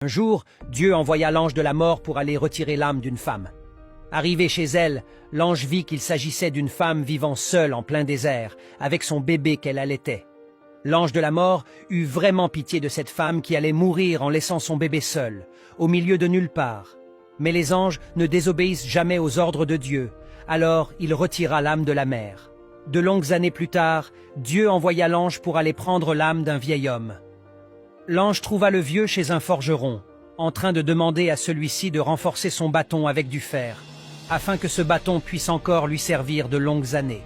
Un jour, Dieu envoya l'ange de la mort pour aller retirer l'âme d'une femme. Arrivé chez elle, l'ange vit qu'il s'agissait d'une femme vivant seule en plein désert, avec son bébé qu'elle allaitait. L'ange de la mort eut vraiment pitié de cette femme qui allait mourir en laissant son bébé seul, au milieu de nulle part. Mais les anges ne désobéissent jamais aux ordres de Dieu, alors il retira l'âme de la mère. De longues années plus tard, Dieu envoya l'ange pour aller prendre l'âme d'un vieil homme. L'ange trouva le vieux chez un forgeron, en train de demander à celui-ci de renforcer son bâton avec du fer, afin que ce bâton puisse encore lui servir de longues années.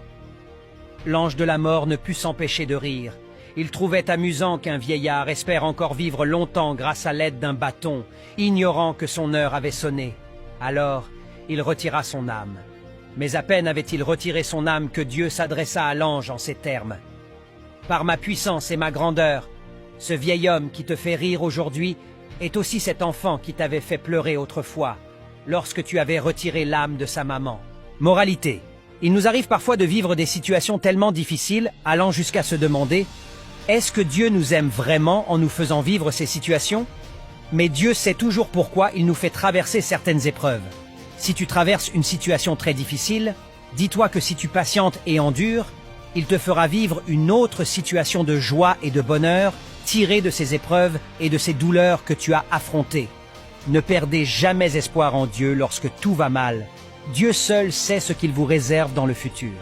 L'ange de la mort ne put s'empêcher de rire. Il trouvait amusant qu'un vieillard espère encore vivre longtemps grâce à l'aide d'un bâton, ignorant que son heure avait sonné. Alors, il retira son âme. Mais à peine avait-il retiré son âme que Dieu s'adressa à l'ange en ces termes. « Par ma puissance et ma grandeur, ce vieil homme qui te fait rire aujourd'hui est aussi cet enfant qui t'avait fait pleurer autrefois, lorsque tu avais retiré l'âme de sa maman. » Moralité. Il nous arrive parfois de vivre des situations tellement difficiles, allant jusqu'à se demander « Est-ce que Dieu nous aime vraiment en nous faisant vivre ces situations ?» Mais Dieu sait toujours pourquoi il nous fait traverser certaines épreuves. Si tu traverses une situation très difficile, dis-toi que si tu patientes et endures, il te fera vivre une autre situation de joie et de bonheur tirée de ces épreuves et de ces douleurs que tu as affrontées. Ne perdez jamais espoir en Dieu lorsque tout va mal. Dieu seul sait ce qu'il vous réserve dans le futur.